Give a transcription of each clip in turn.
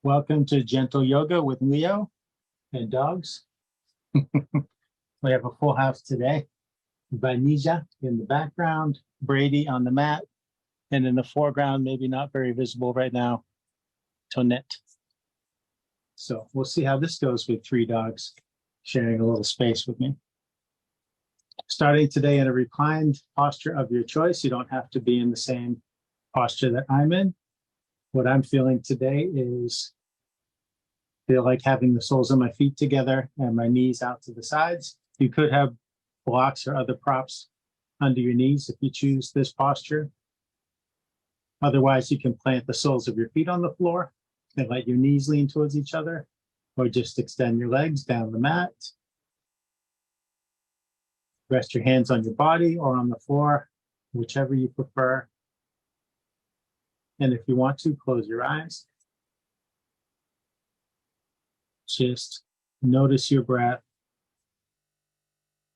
Welcome to Gentle Yoga with Leo and dogs. We have a full house today. Vanija in the background, Brady on the mat, and in the foreground, maybe not very visible right now, Tonette. So we'll see how this goes with three dogs sharing a little space with me. Starting today in a reclined posture of your choice. You don't have to be in the same posture that I'm in. What I'm feeling today is feel like having the soles of my feet together and my knees out to the sides. You could have blocks or other props under your knees if you choose this posture. Otherwise, you can plant the soles of your feet on the floor and let your knees lean towards each other, or just extend your legs down the mat. Rest your hands on your body or on the floor, whichever you prefer. And if you want to, close your eyes. Just notice your breath,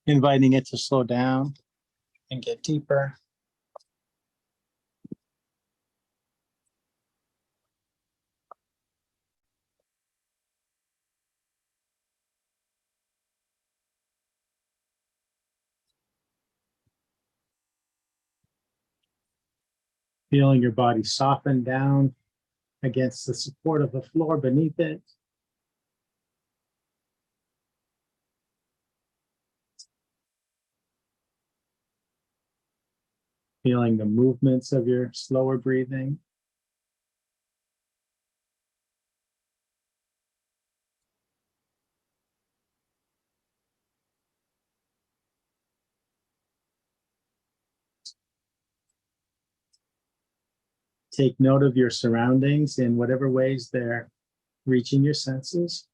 inviting it to slow down and get deeper. Feeling your body soften down against the support of the floor beneath it. Feeling the movements of your slower breathing. Take note of your surroundings in whatever ways they're reaching your senses.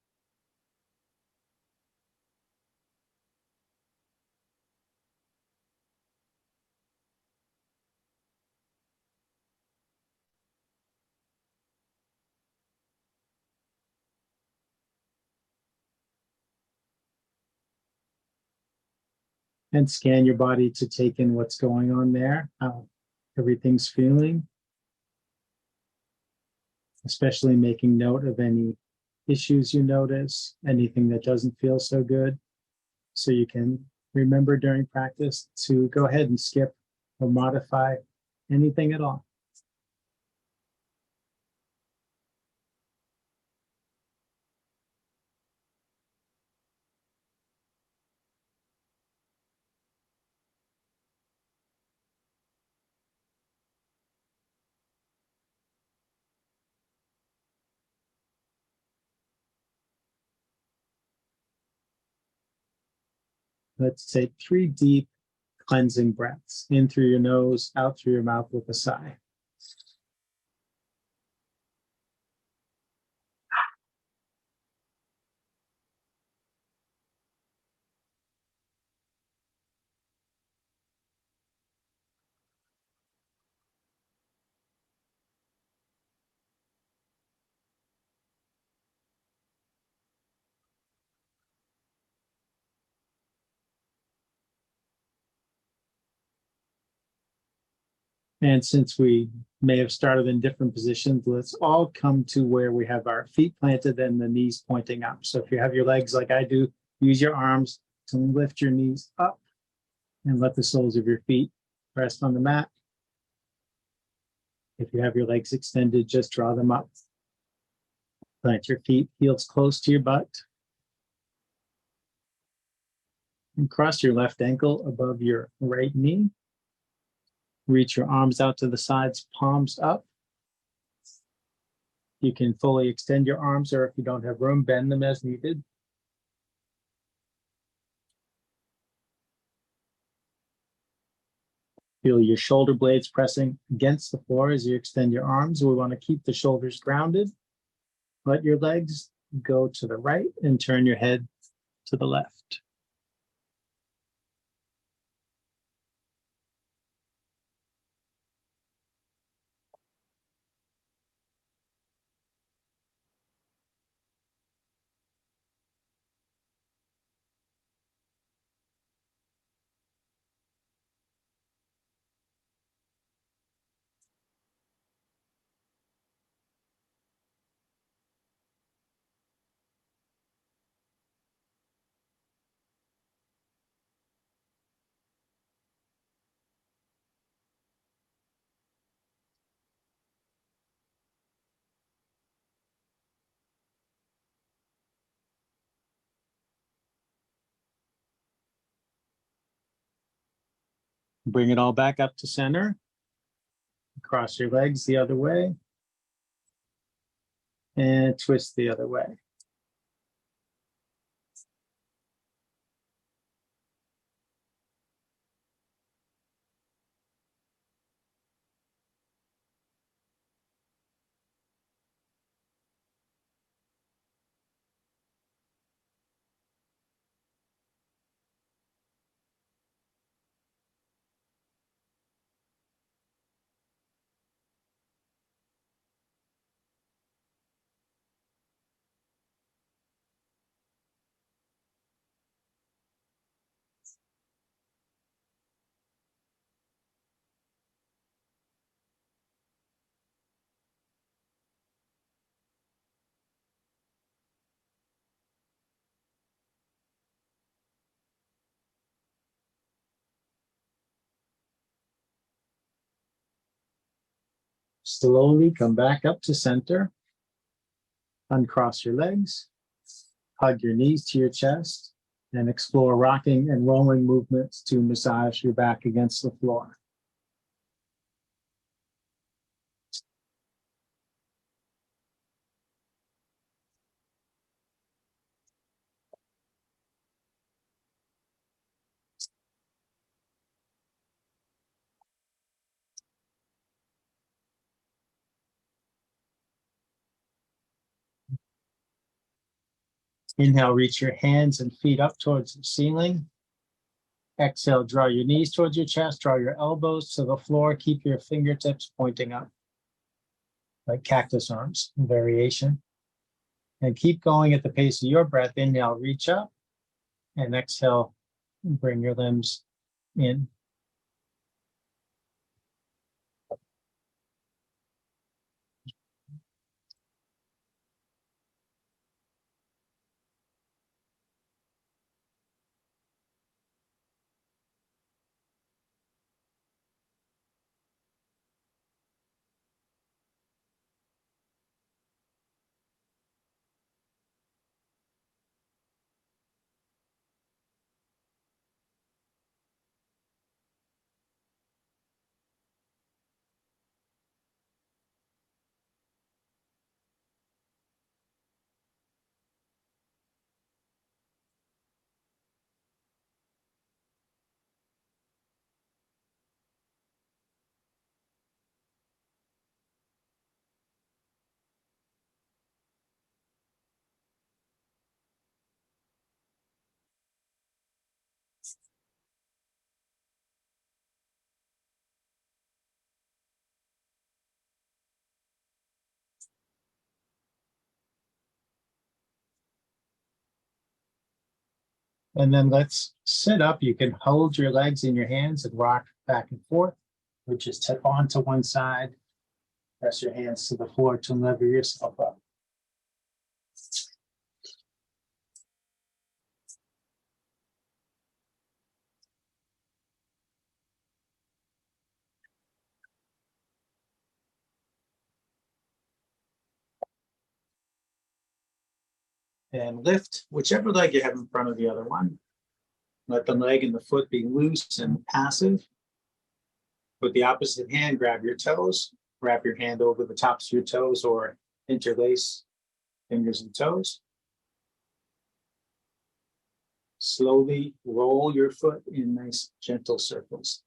And scan your body to take in what's going on there, how everything's feeling, especially making note of any issues you notice, anything that doesn't feel so good. So you can remember during practice to go ahead and skip or modify anything at all. Let's take 3 deep cleansing breaths in through your nose, out through your mouth with a sigh. And since we may have started in different positions, let's all come to where we have our feet planted and the knees pointing up. So if you have your legs like I do, use your arms to lift your knees up and let the soles of your feet rest on the mat. If you have your legs extended, just draw them up. Plant your feet, heels close to your butt. And cross your left ankle above your right knee. Reach your arms out to the sides, palms up. You can fully extend your arms, or if you don't have room, bend them as needed. Feel your shoulder blades pressing against the floor as you extend your arms. We want to keep the shoulders grounded. Let your legs go to the right and turn your head to the left. Bring it all back up to center. Cross your legs the other way. And twist the other way. Slowly come back up to center. Uncross your legs. Hug your knees to your chest and explore rocking and rolling movements to massage your back against the floor. Inhale, reach your hands and feet up towards the ceiling. Exhale, draw your knees towards your chest, draw your elbows to the floor, keep your fingertips pointing up, like cactus arms, variation. And keep going at the pace of your breath. Inhale, reach up, and exhale, bring your limbs in. And then let's sit up. You can hold your legs in your hands and rock back and forth, or just tip onto one side, press your hands to the floor to lever yourself up. And lift whichever leg you have in front of the other one. Let the leg and the foot be loose and passive. With the opposite hand, grab your toes, wrap your hand over the tops of your toes or interlace fingers and toes. Slowly roll your foot in nice, gentle circles.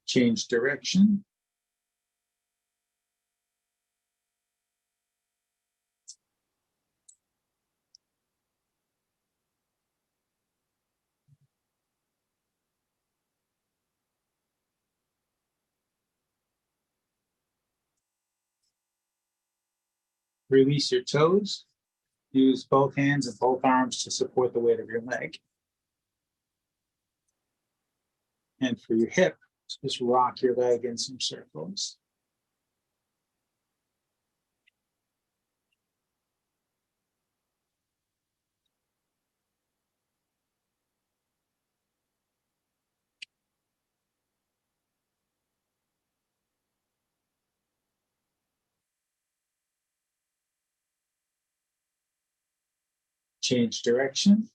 Change direction. Release your toes. Use both hands and both arms to support the weight of your leg. And for your hip, just rock your leg in some circles. Change direction.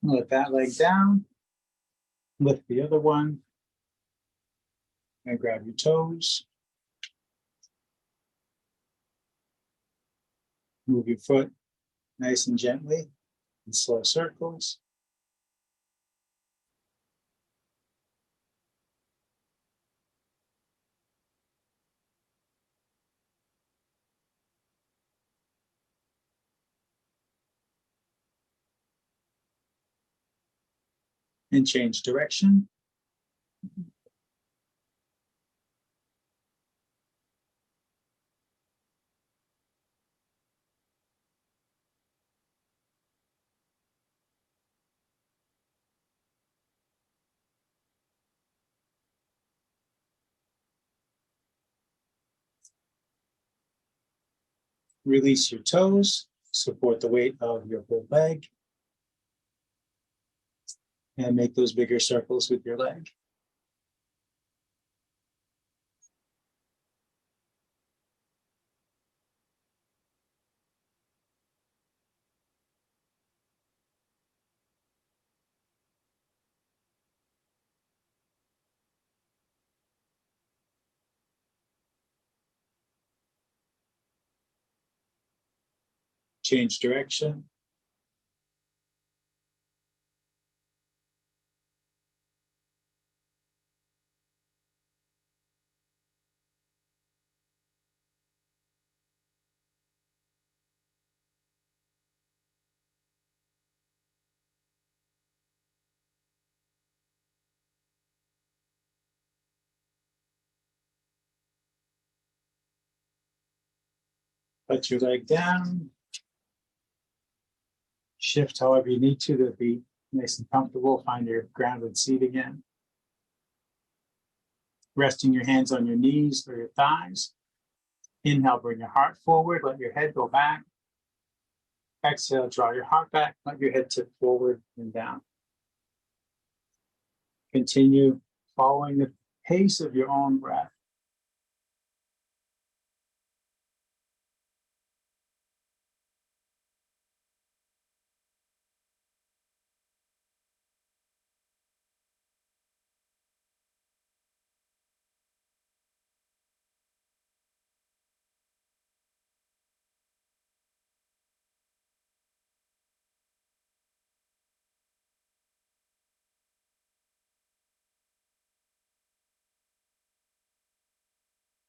Let that leg down. Lift the other one. And grab your toes. Move your foot nice and gently in slow circles. And change direction. Release your toes, support the weight of your whole leg, and make those bigger circles with your leg. Change direction. Let your leg down. Shift however you need to be nice and comfortable. Find your grounded seat again. Resting your hands on your knees or your thighs. Inhale, bring your heart forward. Let your head go back. Exhale, draw your heart back. Let your head tip forward and down. Continue following the pace of your own breath.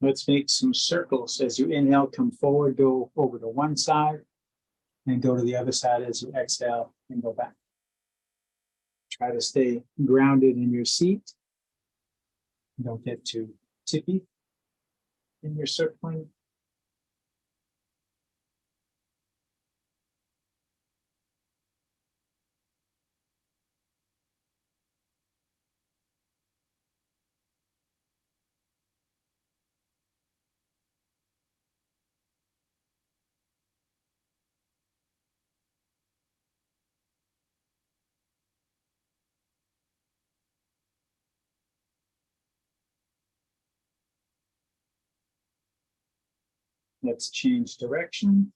Let's make some circles. As you inhale, come forward, go over to one side, and go to the other side as you exhale and go back. Try to stay grounded in your seat. Don't get too tippy in your circling. Let's change direction.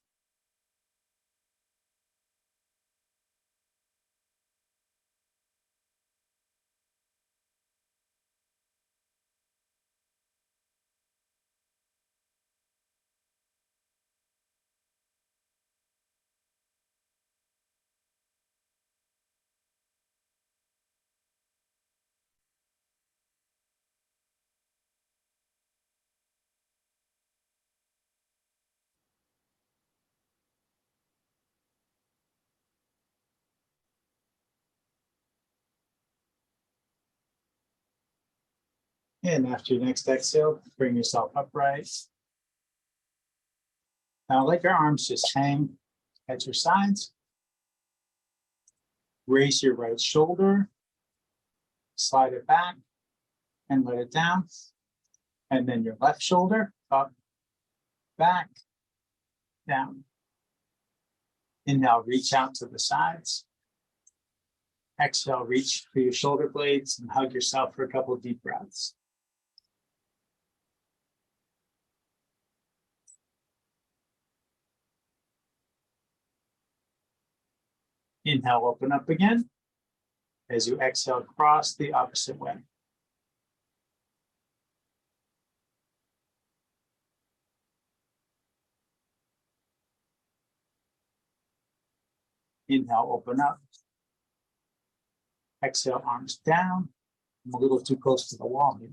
And after your next exhale, bring yourself upright. Now let your arms just hang at your sides. Raise your right shoulder, slide it back, and let it down. And then your left shoulder up, back, down. Inhale, reach out to the sides. Exhale, reach for your shoulder blades and hug yourself for a couple of deep breaths. Inhale, open up again. As you exhale, cross the opposite way. Inhale, open up. Exhale, arms down. I'm a little too close to the wall here.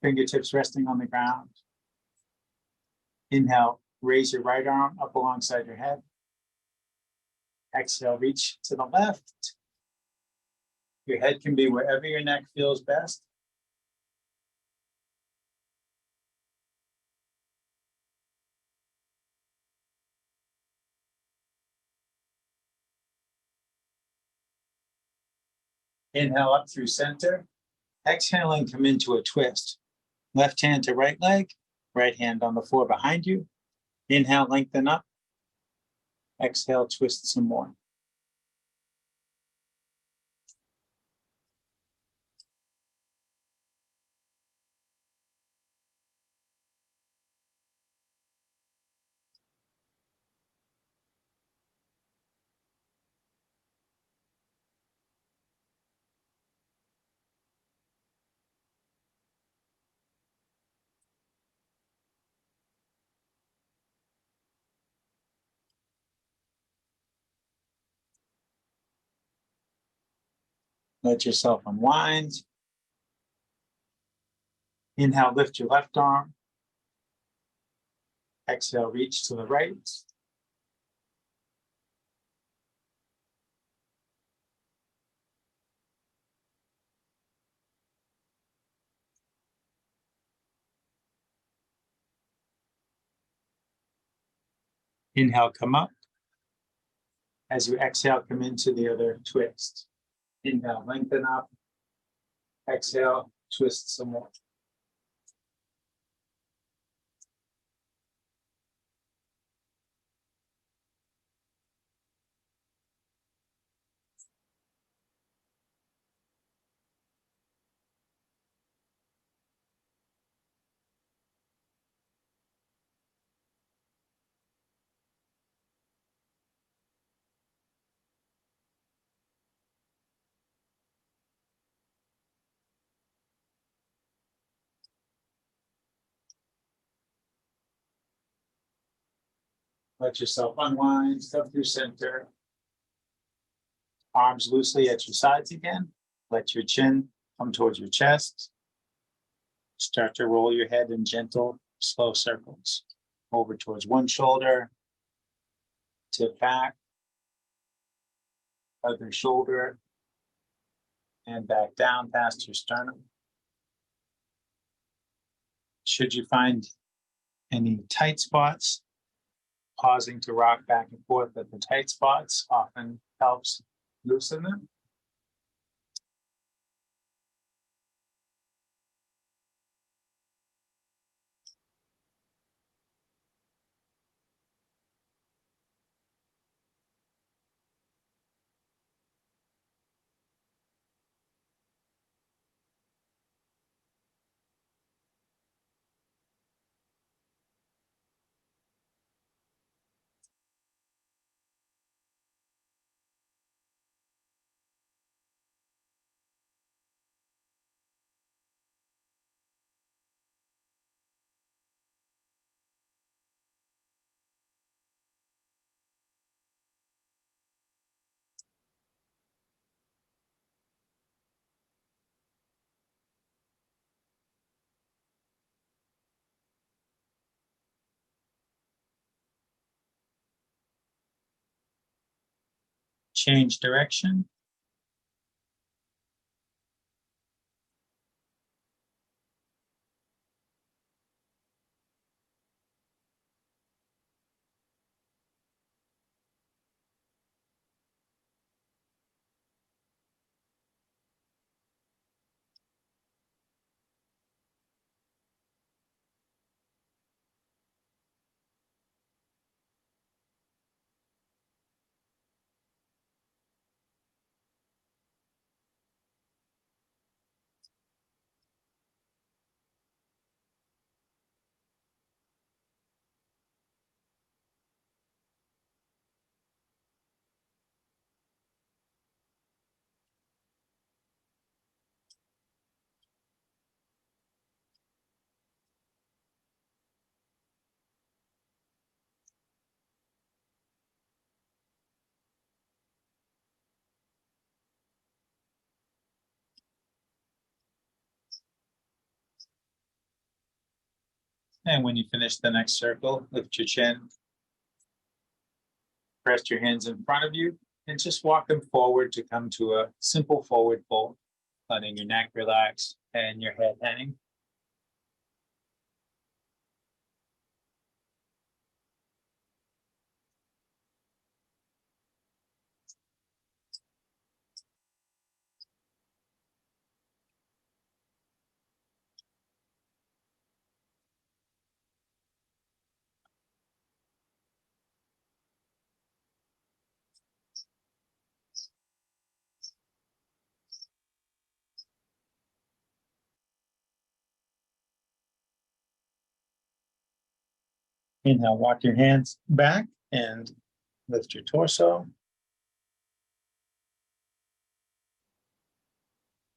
Fingertips resting on the ground. Inhale, raise your right arm up alongside your head. Exhale, reach to the left. Your head can be wherever your neck feels best. Inhale up through center. Exhaling, come into a twist. Left hand to right leg, right hand on the floor behind you. Inhale, lengthen up. Exhale, twist some more. Let yourself unwind. Inhale, lift your left arm. Exhale, reach to the right. Inhale, come up. As you exhale, come into the other twist. Inhale, lengthen up. Exhale, twist some more. Let yourself unwind, step through center. Arms loosely at your sides again. Let your chin come towards your chest. Start to roll your head in gentle, slow circles. Over towards one shoulder, to back, other shoulder, and back down past your sternum. Should you find any tight spots, pausing to rock back and forth at the tight spots often helps loosen them. Change direction. And when you finish the next circle, lift your chin, press your hands in front of you, and just walk them forward to come to a simple forward fold, letting your neck relax and your head hang. Inhale, walk your hands back and lift your torso.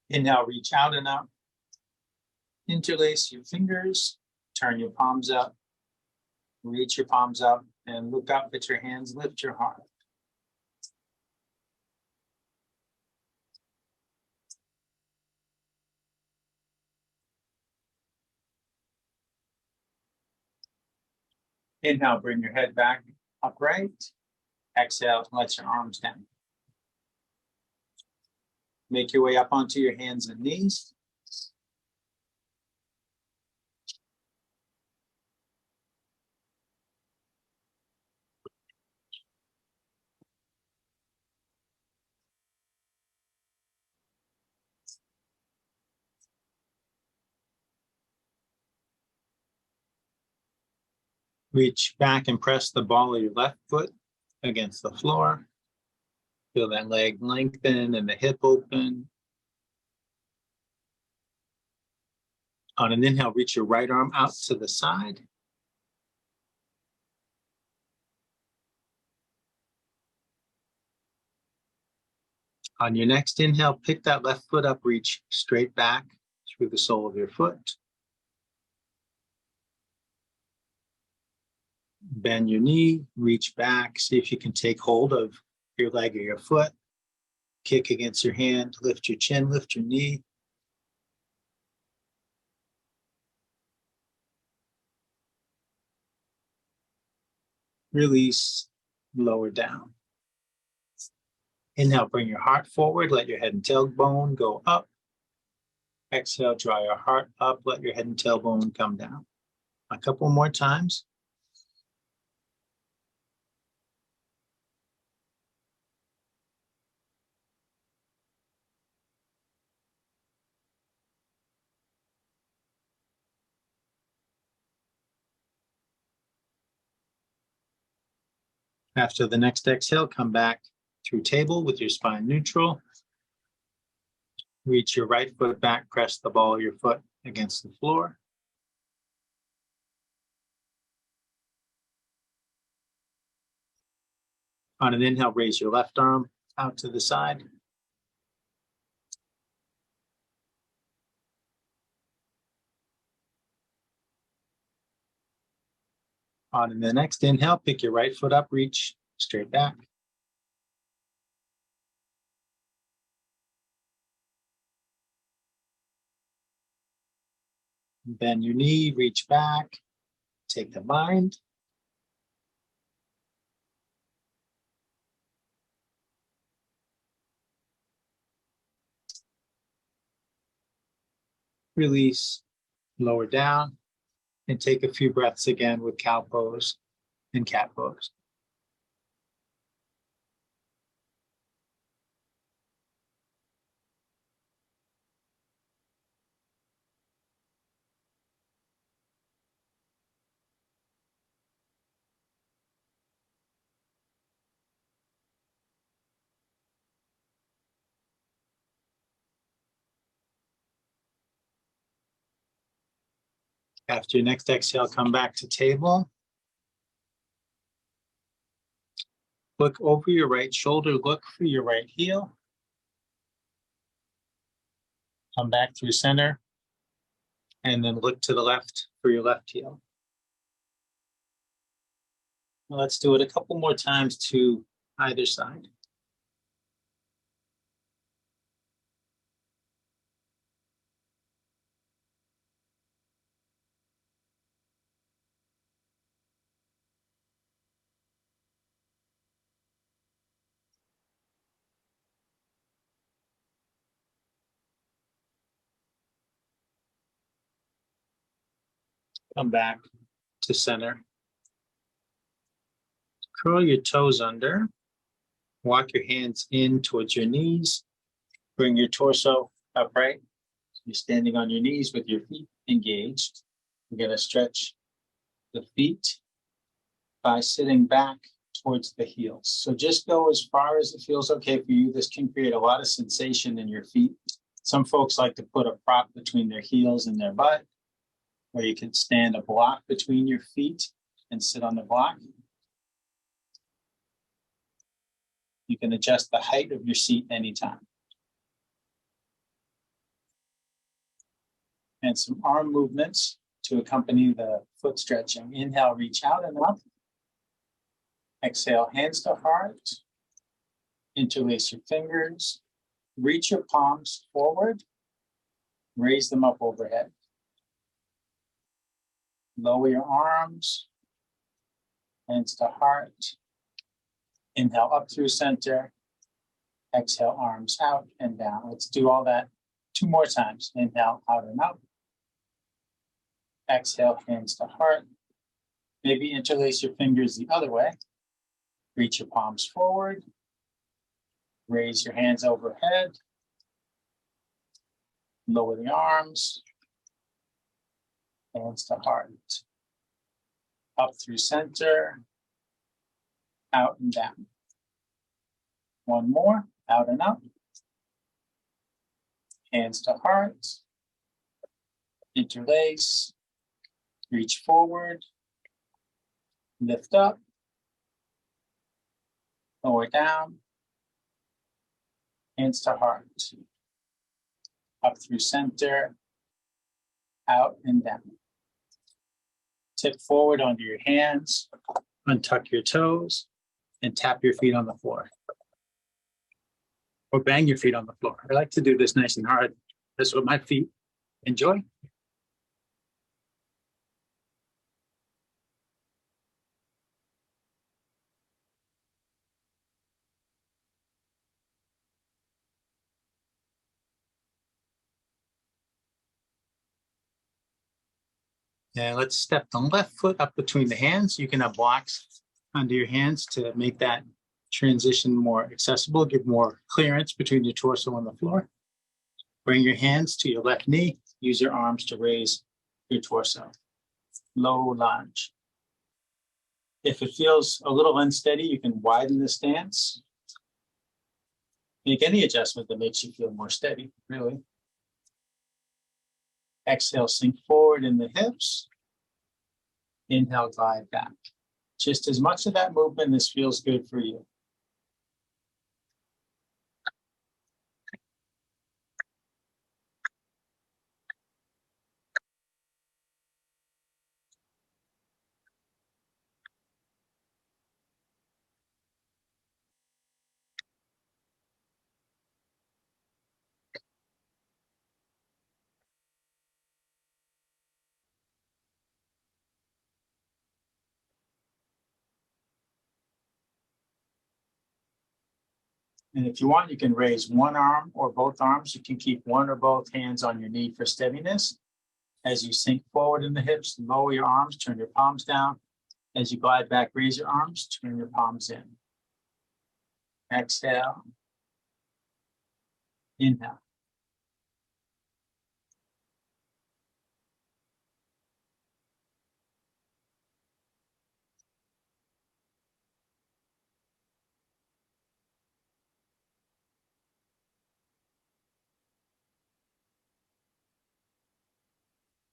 Inhale, reach out and up. Interlace your fingers, turn your palms up, reach your palms up, and look up at your hands, lift your heart. Inhale, bring your head back upright. Exhale, let your arms down. Make your way up onto your hands and knees. Reach back and press the ball of your left foot against the floor. Feel that leg lengthen and the hip open. On an inhale, reach your right arm out to the side. On your next inhale, pick that left foot up, reach straight back through the sole of your foot. Bend your knee, reach back, see if you can take hold of your leg or your foot. Kick against your hand, lift your chin, lift your knee. Release, lower down. Inhale, bring your heart forward, let your head and tailbone go up. Exhale, draw your heart up, let your head and tailbone come down. A couple more times. After the next exhale, come back through table with your spine neutral. Reach your right foot back, press the ball of your foot against the floor. On an inhale, raise your left arm out to the side. On the next inhale, pick your right foot up, reach straight back. Bend your knee, reach back, take the bind. Release, lower down, and take a few breaths again with cow pose and cat pose. After your next exhale, come back to table. Look over your right shoulder, look for your right heel. Come back through center, and then look to the left for your left heel. Now let's do it a couple more times to either side. Come back to center. Curl your toes under. Walk your hands in towards your knees. Bring your torso upright. You're standing on your knees with your feet engaged. You're going to stretch the feet by sitting back towards the heels. So just go as far as it feels okay for you. This can create a lot of sensation in your feet. Some folks like to put a prop between their heels and their butt, or you can stand a block between your feet and sit on the block. You can adjust the height of your seat anytime. And some arm movements to accompany the foot stretching. Inhale, reach out and up. Exhale, hands to heart. Interlace your fingers. Reach your palms forward. Raise them up overhead. Lower your arms. Hands to heart. Inhale up through center. Exhale, arms out and down. Let's do all that 2 more times. Inhale, out and up. Exhale, hands to heart. Maybe interlace your fingers the other way. Reach your palms forward. Raise your hands overhead. Lower the arms. Hands to heart. Up through center. Out and down. 1 more. Out and up. Hands to heart. Interlace. Reach forward. Lift up. Lower down. Hands to heart. Up through center. Out and down. Tip forward onto your hands. Untuck your toes. And tap your feet on the floor. Or bang your feet on the floor. I like to do this nice and hard. That's what my feet enjoy. And let's step the left foot up between the hands. You can have blocks under your hands to make that transition more accessible, give more clearance between your torso and the floor. Bring your hands to your left knee. Use your arms to raise your torso. Low lunge. If it feels a little unsteady, you can widen the stance. Make any adjustment that makes you feel more steady, really. Exhale, sink forward in the hips. Inhale, glide back. Just as much of that movement as feels good for you. And if you want, you can raise one arm or both arms. You can keep one or both hands on your knee for steadiness. As you sink forward in the hips, lower your arms, turn your palms down. As you glide back, raise your arms, turn your palms in. Exhale. Inhale.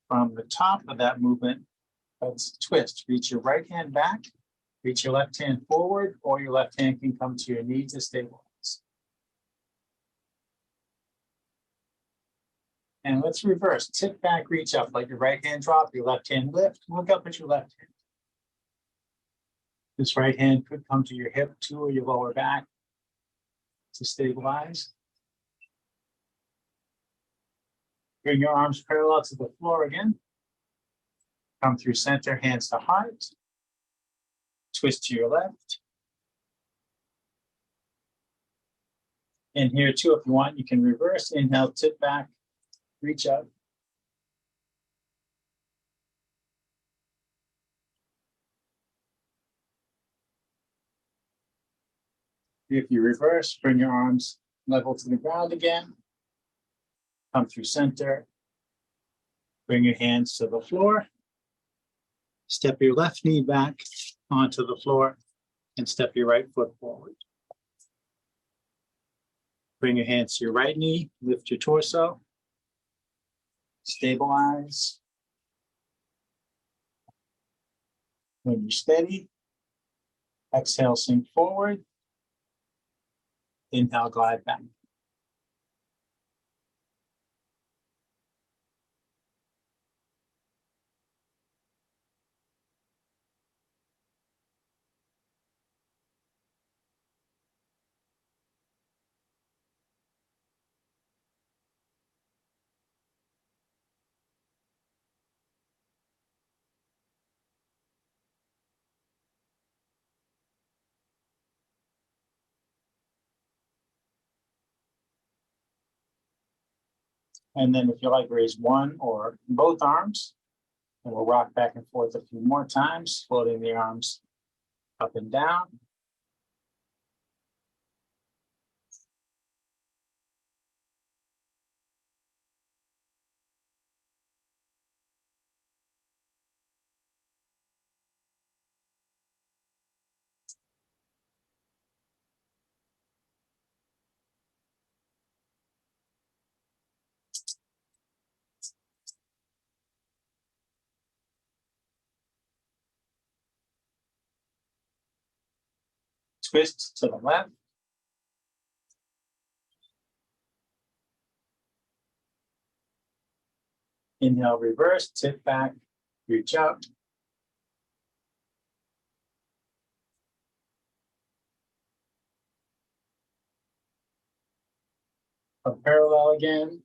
From the top of that movement, let's twist. Reach your right hand back, reach your left hand forward, or your left hand can come to your knee to stabilize. And let's reverse. Tip back, reach up. Let your right hand drop, your left hand lift. Look up at your left hand. This right hand could come to your hip too, or your lower back to stabilize. Bring your arms parallel to the floor again. Come through center, hands to heart. Twist to your left. And here too, if you want, you can reverse. Inhale, tip back, reach up. If you reverse, bring your arms level to the ground again. Come through center. Bring your hands to the floor. Step your left knee back onto the floor and step your right foot forward. Bring your hands to your right knee, lift your torso. Stabilize. When you're steady, exhale, sink forward. Inhale, glide back. And then if you like, raise one or both arms. And we'll rock back and forth a few more times, floating the arms up and down. Twist to the left. Inhale, reverse, tip back, reach out. Come parallel again.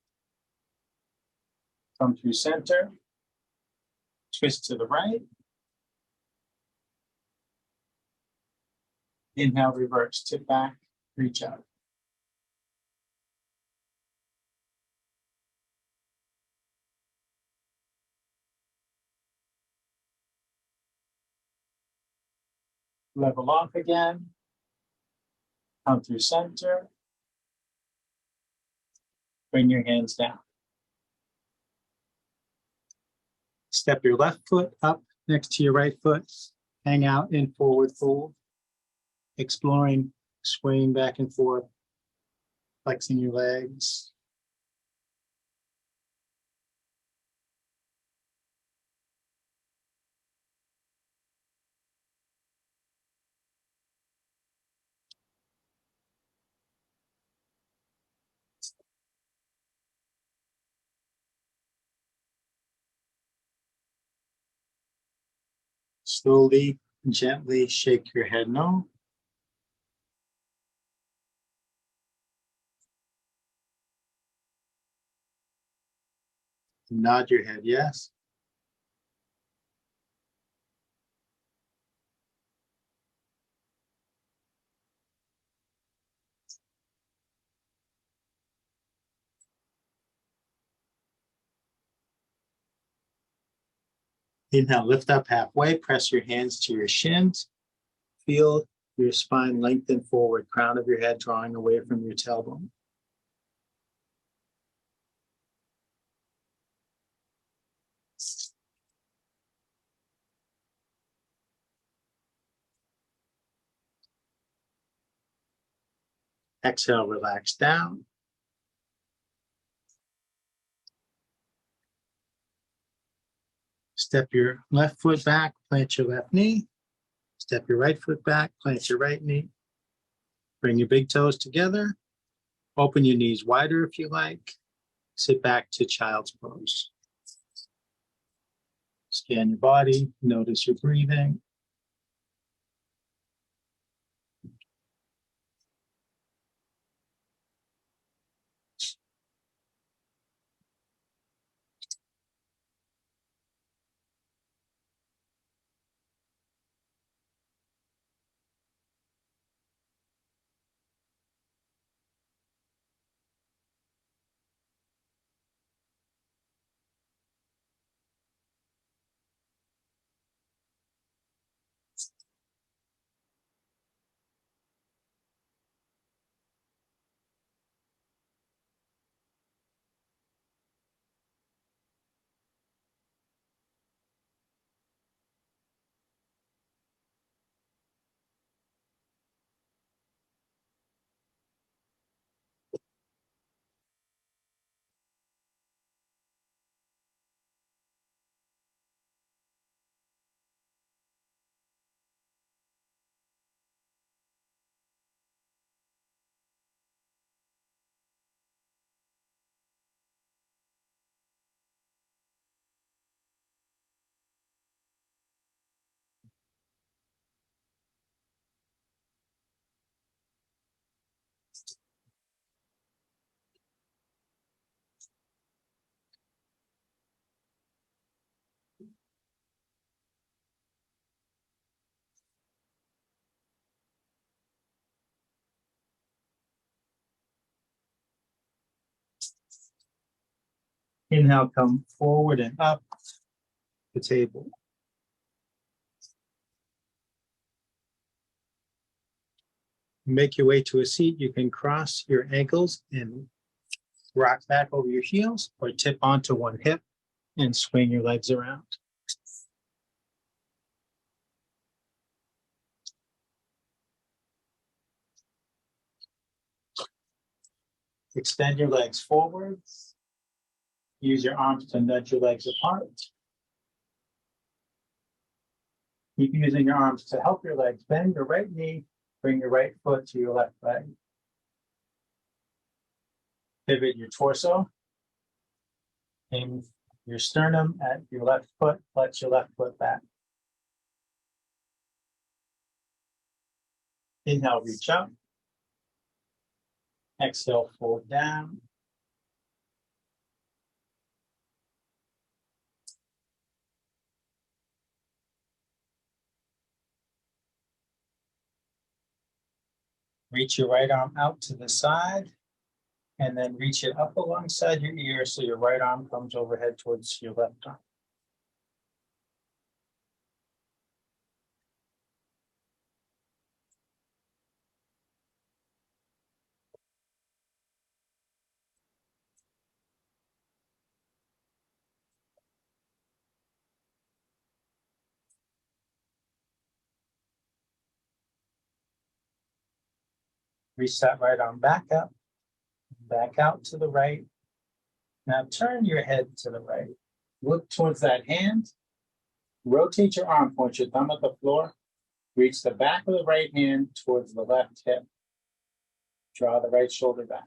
Come through center. Twist to the right. Inhale, reverse, tip back, reach out. Level off again. Come through center. Bring your hands down. Step your left foot up next to your right foot. Hang out in forward fold. Exploring, swaying back and forth, flexing your legs. Slowly, gently shake your head no. Nod your head yes. Inhale, lift up halfway, press your hands to your shins. Feel your spine lengthen forward, crown of your head drawing away from your tailbone. Exhale, relax down. Step your left foot back, plant your left knee. Step your right foot back, plant your right knee. Bring your big toes together. Open your knees wider if you like. Sit back to child's pose. Scan your body, notice your breathing. Inhale, come forward and up the table. Make your way to a seat. You can cross your ankles and rock back over your heels or tip onto one hip and swing your legs around. Extend your legs forward. Use your arms to nudge your legs apart. Keep using your arms to help your legs. Bend your right knee, bring your right foot to your left leg. Pivot your torso. Aim your sternum at your left foot, flex your left foot back. Inhale, reach up. Exhale, fold down. Reach your right arm out to the side and then reach it up alongside your ear so your right arm comes overhead towards your left arm. Reach that right arm back up, back out to the right. Now turn your head to the right. Look towards that hand. Rotate your arm, point your thumb at the floor. Reach the back of the right hand towards the left hip. Draw the right shoulder back.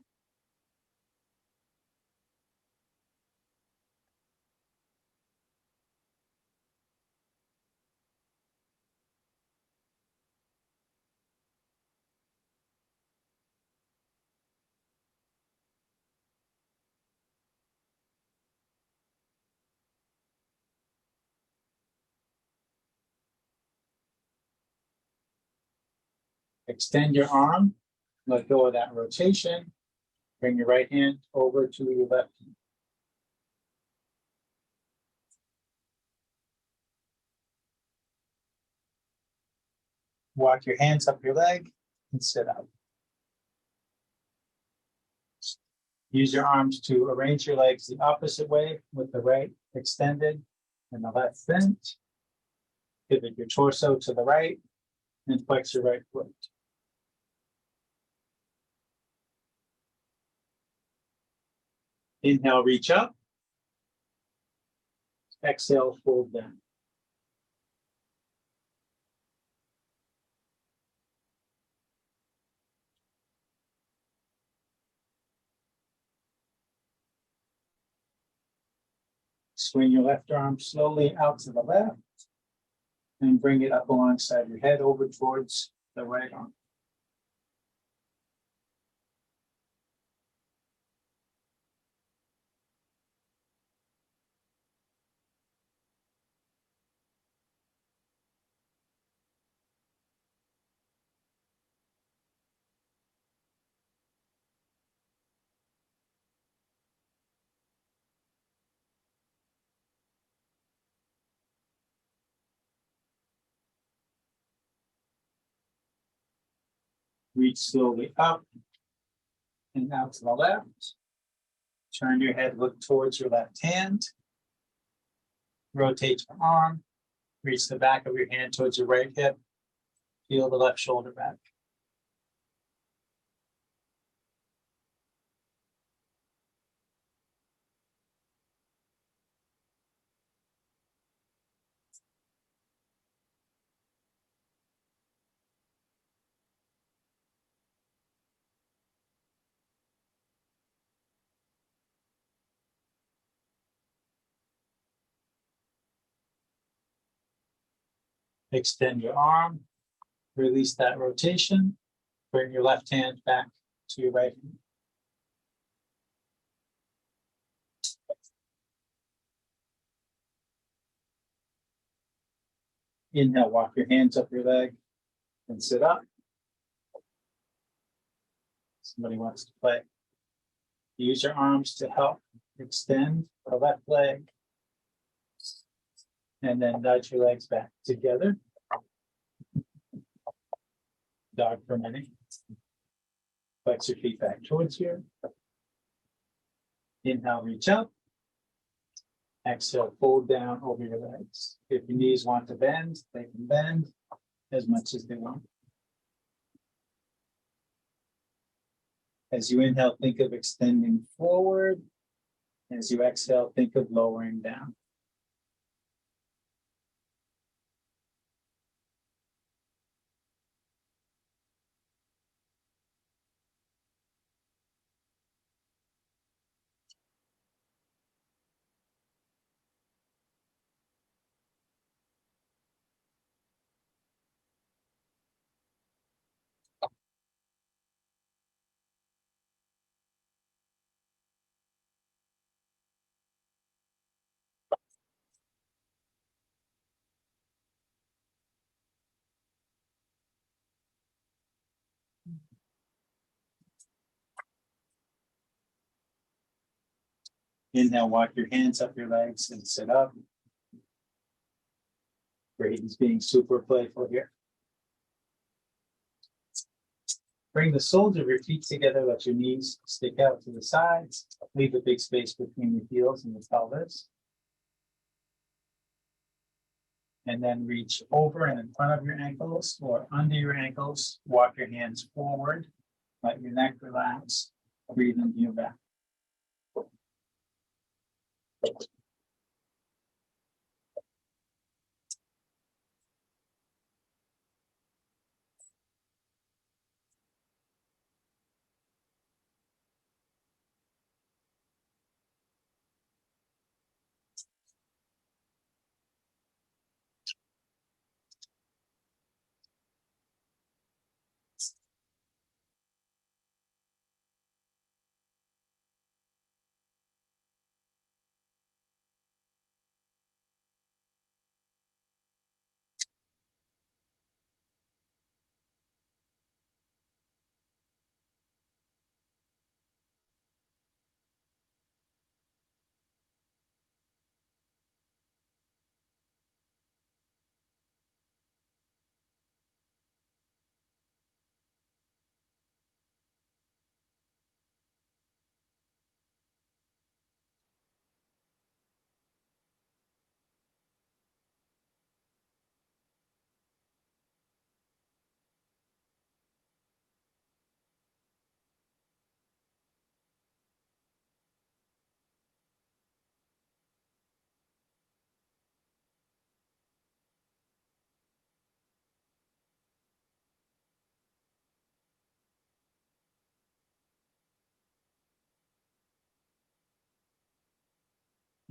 Extend your arm, let go of that rotation. Bring your right hand over to your left hand. Walk your hands up your leg and sit up. Use your arms to arrange your legs the opposite way with the right extended and the left bent. Pivot your torso to the right and flex your right foot. Inhale, reach up. Exhale, fold down. Swing your left arm slowly out to the left and bring it up alongside your head over towards the right arm. Reach slowly up and out to the left. Turn your head, look towards your left hand. Rotate your arm. Reach the back of your hand towards your right hip. Feel the left shoulder back. Extend your arm. Release that rotation. Bring your left hand back to your right hand. Inhale, walk your hands up your leg and sit up. Somebody wants to play. Use your arms to help extend the left leg. And then nudge your legs back together. Dog for a minute. Flex your feet back towards you. Inhale, reach up. Exhale, fold down over your legs. If your knees want to bend, they can bend as much as they want. As you inhale, think of extending forward. As you exhale, think of lowering down. Inhale, walk your hands up your legs and sit up. Brady's being super playful here. Bring the soles of your feet together, let your knees stick out to the sides. Leave a big space between your heels and the pelvis. And then reach over and in front of your ankles or under your ankles. Walk your hands forward. Let your neck relax. Breathe into your back.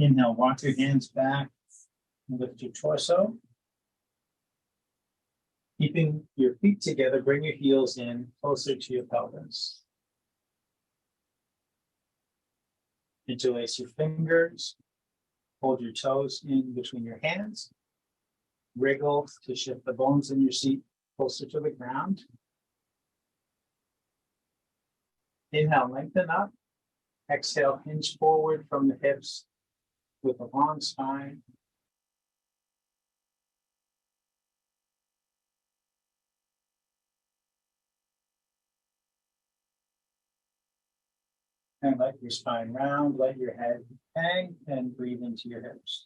Inhale, walk your hands back. Lift your torso. Keeping your feet together, bring your heels in closer to your pelvis. Interlace your fingers. Hold your toes in between your hands. Wriggle to shift the bones in your seat closer to the ground. Inhale, lengthen up. Exhale, hinge forward from the hips with a long spine. And let your spine round, let your head hang, and breathe into your hips.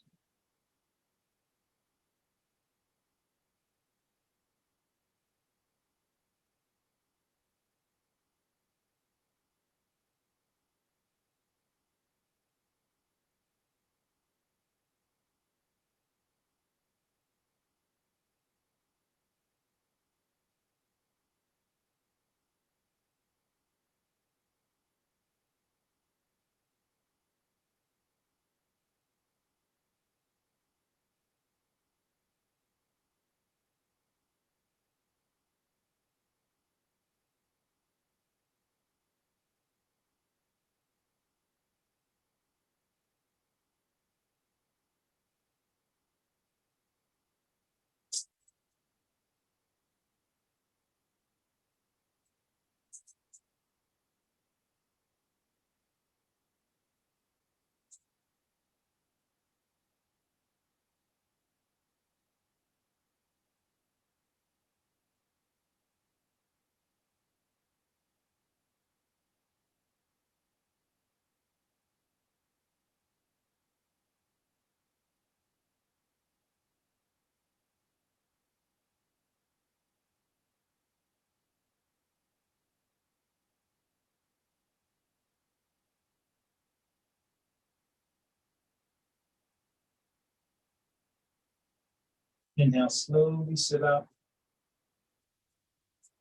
Inhale, slowly sit up.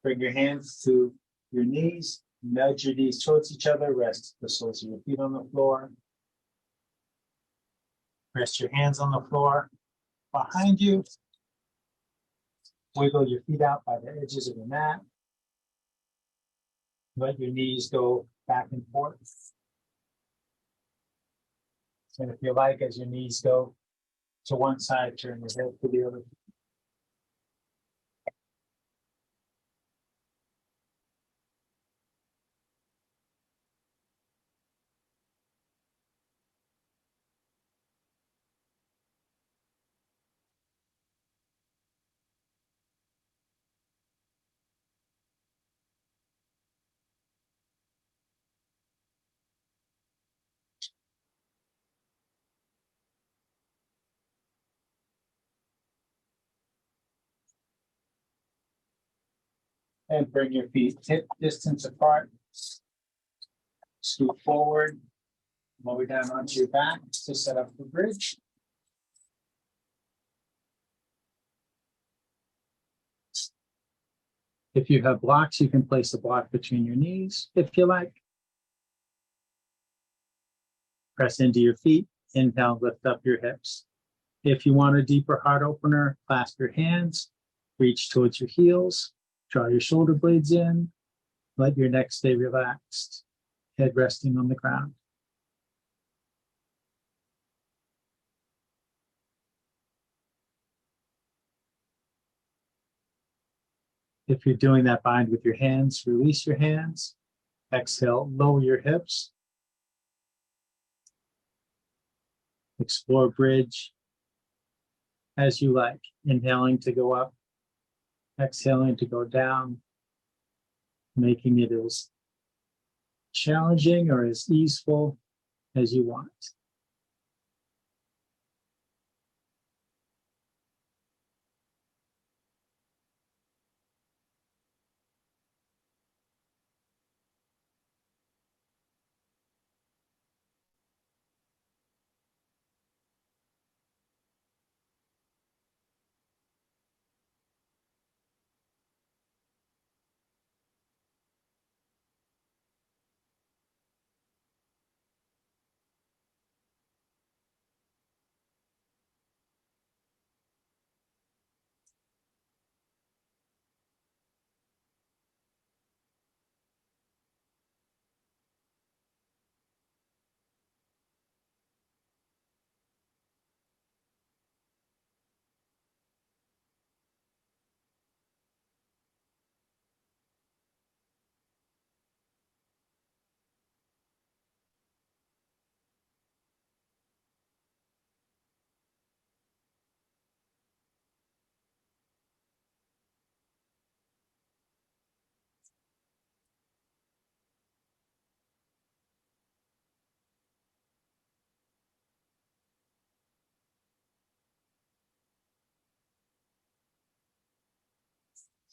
Bring your hands to your knees. Nudge your knees towards each other. Rest the soles of your feet on the floor. Rest your hands on the floor behind you. Wiggle your feet out by the edges of the mat. Let your knees go back and forth. And if you like, as your knees go to one side, turn your head to the other. And bring your feet hip distance apart. Scoot forward, lower down onto your back to set up the bridge. If you have blocks, you can place a block between your knees if you like. Press into your feet. Inhale, lift up your hips. If you want a deeper heart opener, clasp your hands, reach towards your heels, draw your shoulder blades in, let your neck stay relaxed, head resting on the ground. If you're doing that bind with your hands, release your hands. Exhale, lower your hips. Explore bridge as you like. Inhaling to go up, exhaling to go down, making it as challenging or as easeful as you want.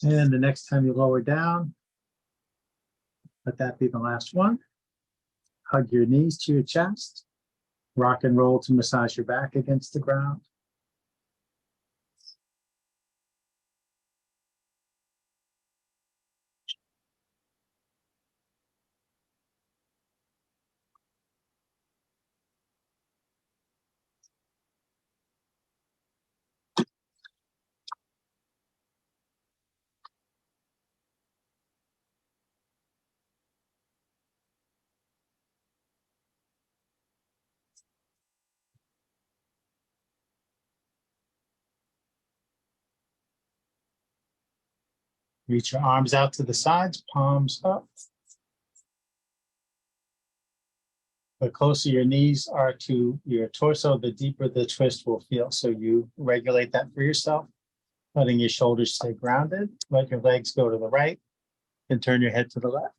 And the next time you lower down, let that be the last one. Hug your knees to your chest. Rock and roll to massage your back against the ground. Reach your arms out to the sides, palms up. The closer your knees are to your torso, the deeper the twist will feel. So you regulate that for yourself, letting your shoulders stay grounded. Let your legs go to the right and turn your head to the left.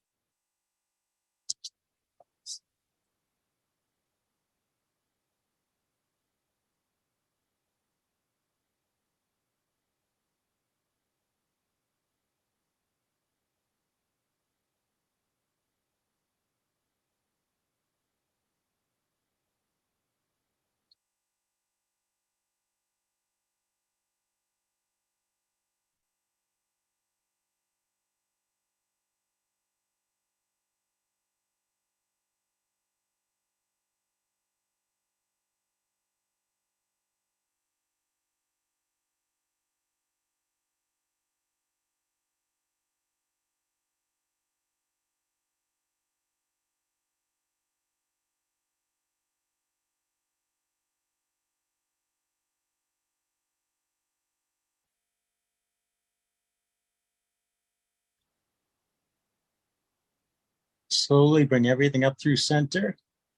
Slowly bring everything up through center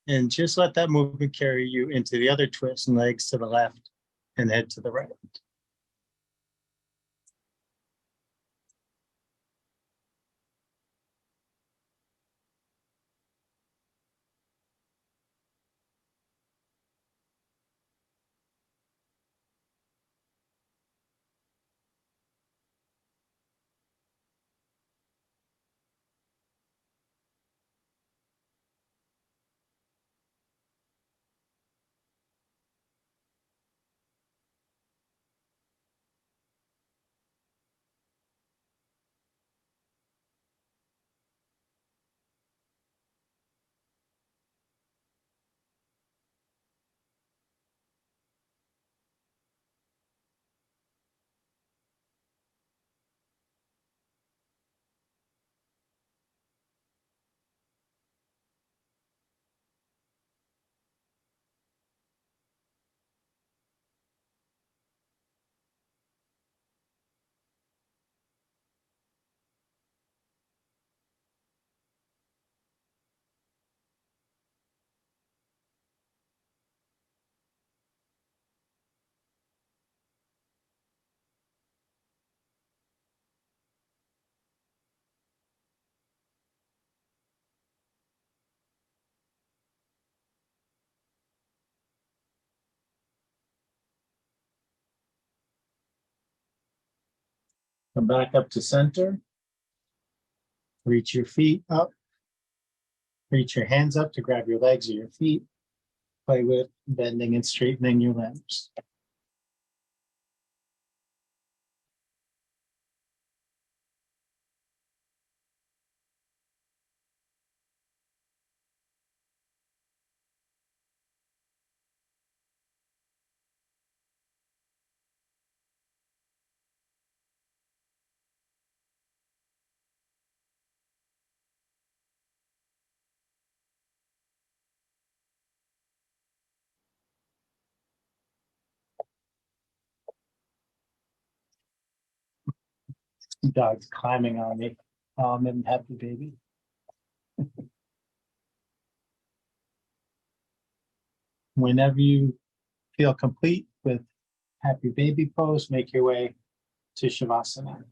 and just let that movement carry you into the other twist and legs to the left and head to the right. Come back up to center. Reach your feet up. Reach your hands up to grab your legs or your feet. Play with bending and straightening your limbs. Dog's climbing on me. And happy baby. Whenever you feel complete with happy baby pose, make your way to Shavasana.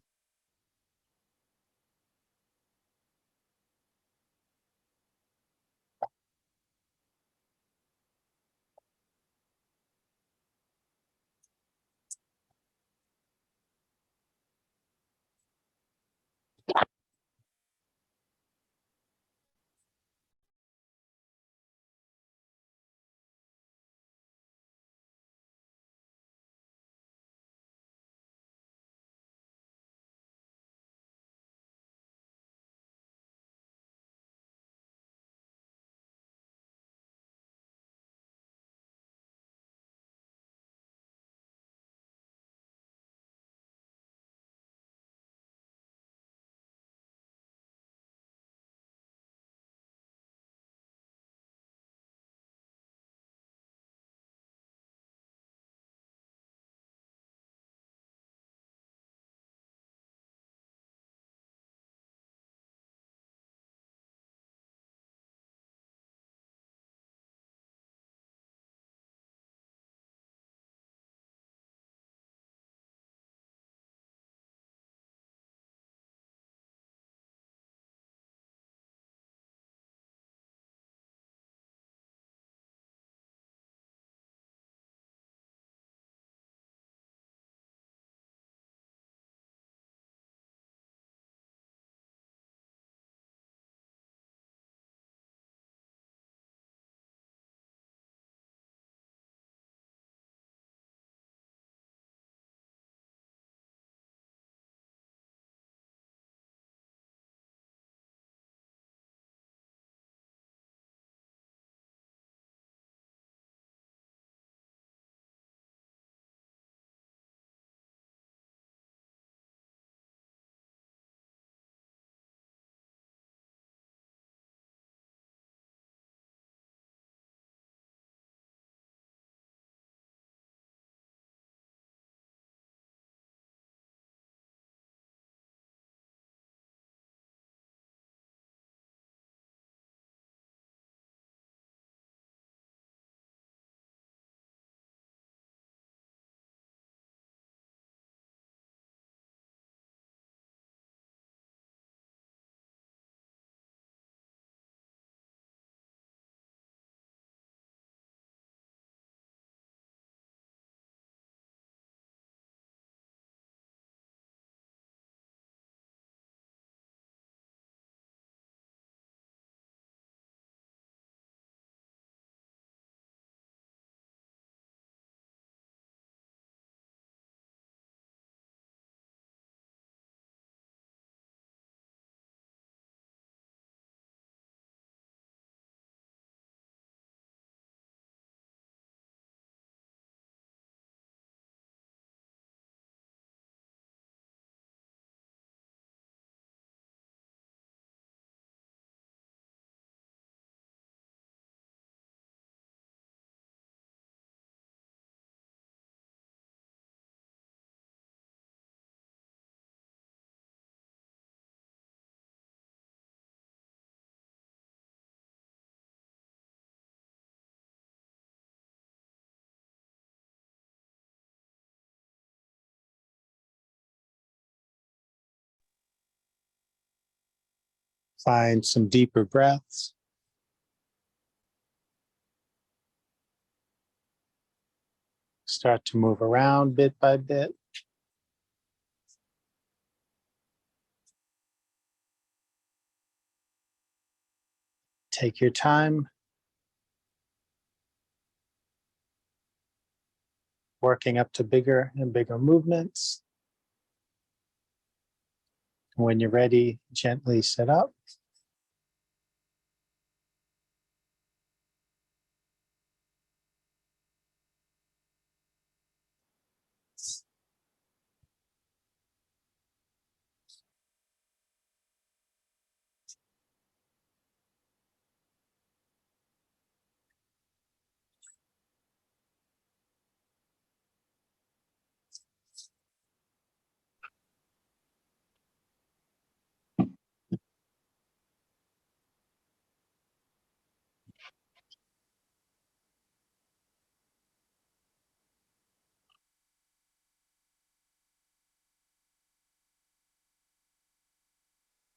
Find some deeper breaths. Start to move around bit by bit. Take your time. Working up to bigger and bigger movements. When you're ready, gently sit up.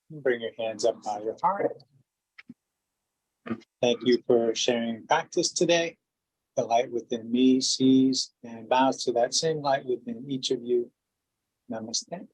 Bring your hands up by your heart. Thank you for sharing practice today. The light within me sees and bows to that same light within each of you. Namaste.